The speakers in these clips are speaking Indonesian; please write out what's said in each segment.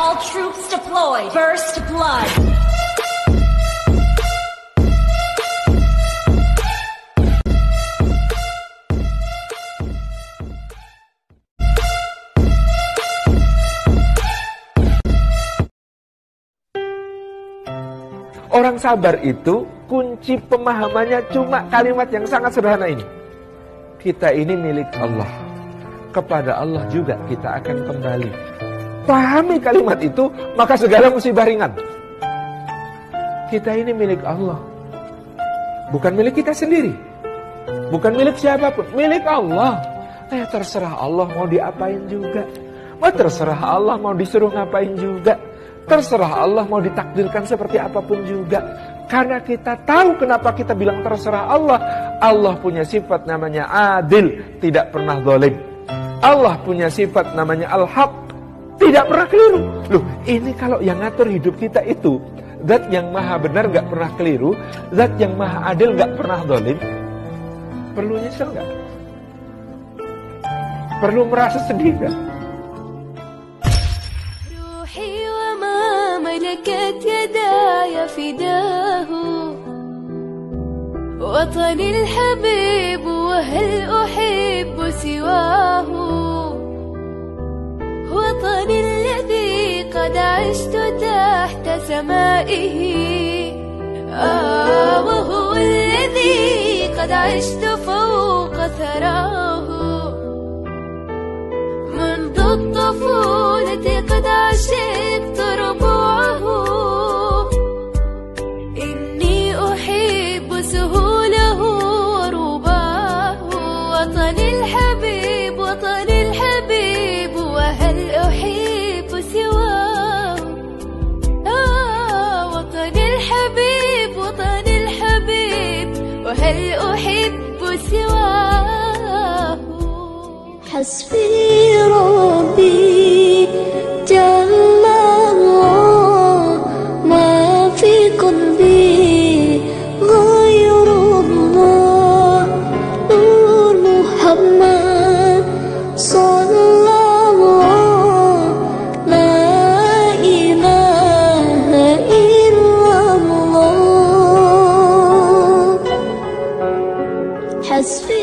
All troops deployed. First blood. Orang sabar itu kunci pemahamannya cuma kalimat yang sangat sederhana ini. Kita ini milik Allah. Kepada Allah juga kita akan kembali. Pahami kalimat itu, maka segala musibah ringan. Kita ini milik Allah. Bukan milik kita sendiri. Bukan milik siapapun. Milik Allah. Terserah Allah mau diapain juga. Terserah Allah mau disuruh ngapain juga. Terserah Allah mau ditakdirkan seperti apapun juga. Karena kita tahu kenapa kita bilang terserah Allah. Allah punya sifat namanya adil, tidak pernah zalim. Allah punya sifat namanya al-haq, tidak pernah keliru. Loh, ini kalau yang ngatur hidup kita itu zat yang maha benar, gak pernah keliru. Zat yang maha adil, gak pernah zalim. Perlu nyesel gak? Perlu merasa sedih gak? ملكت يداي فداه وطني الحبيب وهل أحب سواه وطني الذي قد عشت تحت سمائه وهو الذي قد عشت فوق ثراه منذ الطفولة قد عشقت ربوعه إني أحب سهوله ورباه وطني الحبيب وهل أحب سواه وطني الحبيب وهل أحب سواه حسبي ربي جل الله ما في قلبي غير الله نور محمد صلى الله لا إله إلا الله حسبي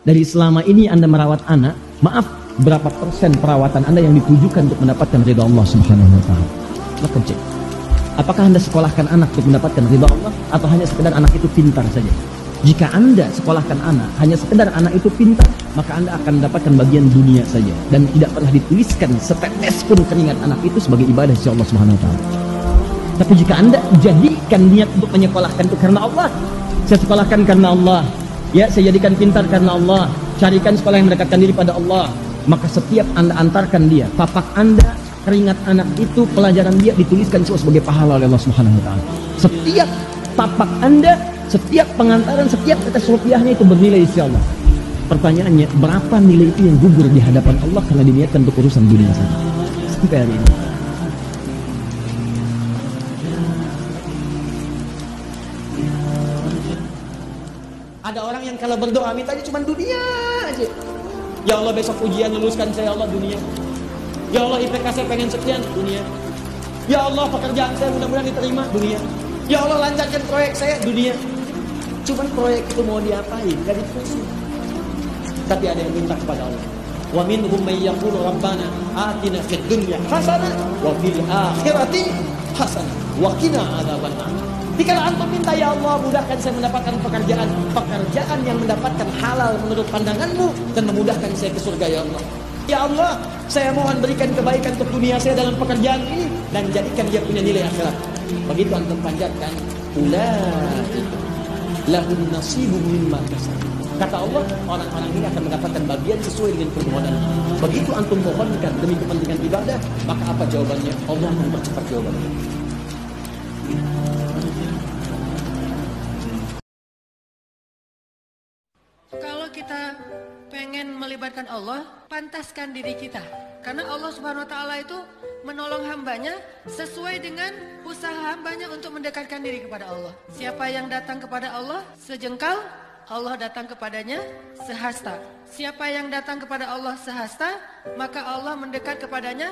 Dari selama ini Anda merawat anak, maaf, berapa persen perawatan Anda yang ditujukan untuk mendapatkan ridha Allah Subhanahu wa taala? Maka cek. Apakah Anda sekolahkan anak untuk mendapatkan ridha Allah atau hanya sekedar anak itu pintar saja? Jika Anda sekolahkan anak hanya sekedar anak itu pintar, maka Anda akan mendapatkan bagian dunia saja dan tidak pernah dituliskan setetes pun keringat anak itu sebagai ibadah sisi Allah Subhanahu wa taala. Tapi jika Anda jadikan niat untuk menyekolahkan itu karena Allah, saya sekolahkan karena Allah, ya, saya jadikan pintar karena Allah, carikan sekolah yang mendekatkan diri pada Allah, maka setiap Anda antarkan dia, papak Anda, keringat anak itu, pelajaran dia dituliskan sebagai pahala oleh Allah Subhanahu wa taala. Setiap papak Anda, setiap pengantaran, setiap tetes rupiahnya itu bernilai insya Allah. Pertanyaannya, berapa nilai itu yang gugur di hadapan Allah karena diniatkan untuk urusan dunia saja? Sampai hari ini. Ada orang yang kalau berdoa mintanya cuma dunia aja. Ya Allah, besok ujian luluskan saya, Allah, dunia. Ya Allah, IPK saya pengen sekian, dunia. Ya Allah, pekerjaan saya mudah-mudahan diterima, dunia. Ya Allah, lancarkan proyek saya, dunia. Cuman proyek itu mau diapain? Gak diterusin. Tapi ada yang minta kepada Allah. Wa minhum may yaqulu rabbana atina fid dunya hasanah wa fil akhirati hasanah wa qina adzabannar. Dikala antum minta, ya Allah, mudahkan saya mendapatkan pekerjaan yang mendapatkan halal menurut pandanganmu dan memudahkan saya ke surga, ya Allah. Ya Allah, saya mohon berikan kebaikan untuk dunia saya dalam pekerjaan ini dan jadikan dia punya nilai akhirat. Begitu antum panjatkan, ulaika lahum nasibum mimma kasabu Kata Allah, orang-orang ini akan mendapatkan bagian sesuai dengan permohonan. Begitu antum mohonkan demi kepentingan ibadah, maka apa jawabannya? Allah mempercepat jawabannya. Kalau kita pengen melibatkan Allah, pantaskan diri kita. Karena Allah Subhanahu wa Ta'ala itu menolong hambanya sesuai dengan usaha hambanya untuk mendekatkan diri kepada Allah. Siapa yang datang kepada Allah sejengkal, Allah datang kepadanya sehasta. Siapa yang datang kepada Allah sehasta, maka Allah mendekat kepadanya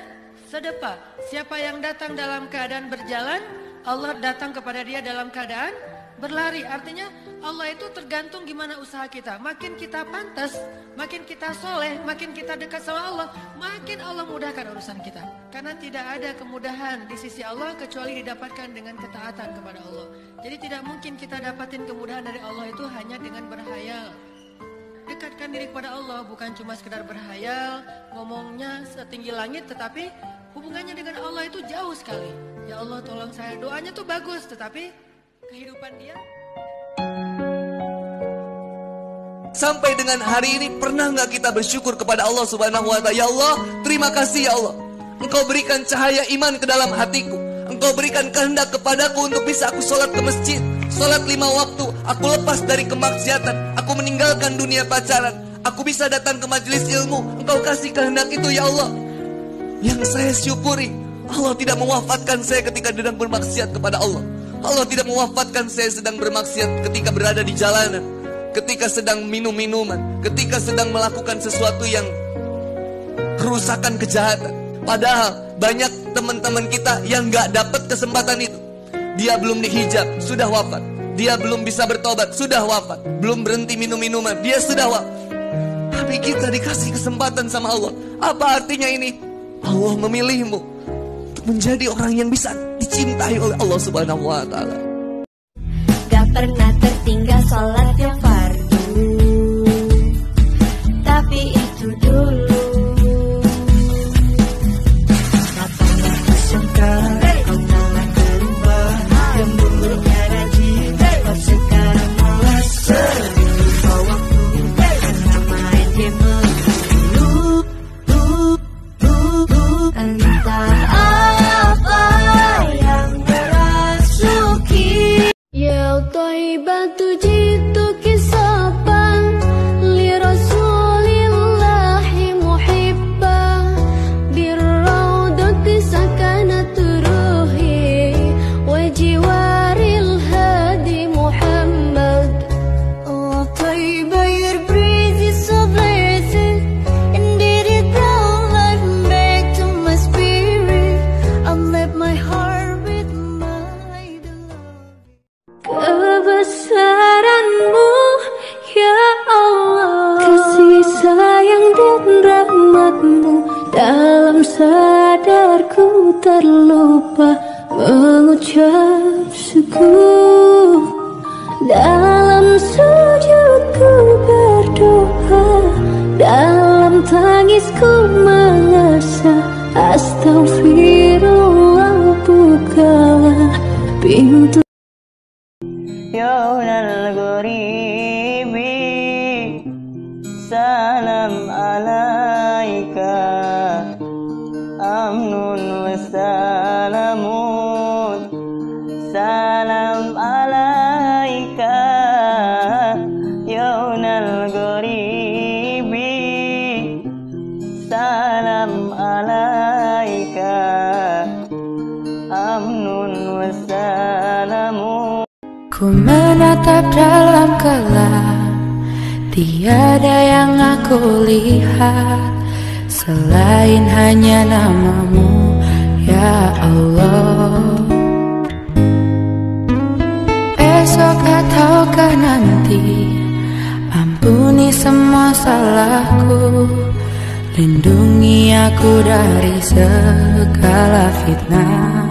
sedepa. Siapa yang datang dalam keadaan berjalan, Allah datang kepada dia dalam keadaan berlari. Artinya Allah itu tergantung gimana usaha kita. Makin kita pantas, makin kita soleh, makin kita dekat sama Allah, makin Allah mudahkan urusan kita. Karena tidak ada kemudahan di sisi Allah kecuali didapatkan dengan ketaatan kepada Allah. Jadi tidak mungkin kita dapatin kemudahan dari Allah itu hanya dengan berhayal. Dekatkan diri kepada Allah bukan cuma sekedar berhayal, ngomongnya setinggi langit, tetapi hubungannya dengan Allah itu jauh sekali. Ya Allah tolong saya, doanya tuh bagus, tetapi kehidupan dia. Sampai dengan hari ini pernah nggak kita bersyukur kepada Allah Subhanahu wa Ta'ala? Ya Allah, terima kasih ya Allah. Engkau berikan cahaya iman ke dalam hatiku. Engkau berikan kehendak kepadaku untuk bisa aku sholat ke masjid, sholat 5 waktu. Aku lepas dari kemaksiatan. Aku meninggalkan dunia pacaran. Aku bisa datang ke majelis ilmu. Engkau kasih kehendak itu ya Allah. Yang saya syukuri, Allah tidak mewafatkan saya ketika sedang bermaksiat kepada Allah. Allah tidak mewafatkan saya sedang bermaksiat ketika berada di jalanan, ketika sedang minum minuman, ketika sedang melakukan sesuatu yang kerusakan, kejahatan. Padahal banyak teman-teman kita yang gak dapat kesempatan itu. Dia belum dihijab, sudah wafat. Dia belum bisa bertobat, sudah wafat. Belum berhenti minum minuman, dia sudah wafat. Tapi kita dikasih kesempatan sama Allah. Apa artinya ini? Allah memilihmu untuk menjadi orang yang bisa dicintai oleh Allah Subhanahu wa Ta'ala. Gak pernah tertinggal sholat yang fardu, tapi itu dulu. Gak pernah disangka kau malah berubah, yang buruknya rajin, kau sekarang malah seru. Kau waktu karena main game dulu. Entah apa yang merasuki. Ya Thaibatu jitu kisaban li Rasulillahi muhibbah, birraudati sakanat ruhi wa jiwaril hadi Muhammad. Oh Thaibah, your breeze is so blessed, indeed it brought life back to my spirit. I've left my heart with my beloved. Kebesaranmu ya Allah, kasih sayang dan rahmatmu, dalam sadarku terlupa mengucap syukur. Dalam sujudku berdoa, dalam tangisku mengasah, astagfirullah, bukalah pintu. Yaunal gharibi, salam alaika, amnun wa salamun, salam alaika. Yaunal gharibi, salam alaika, amnun wa salamun. Ku menatap dalam gelap, tiada yang aku lihat selain hanya namamu ya Allah. Esok ataukah nanti, ampuni semua salahku, lindungi aku dari segala fitnah.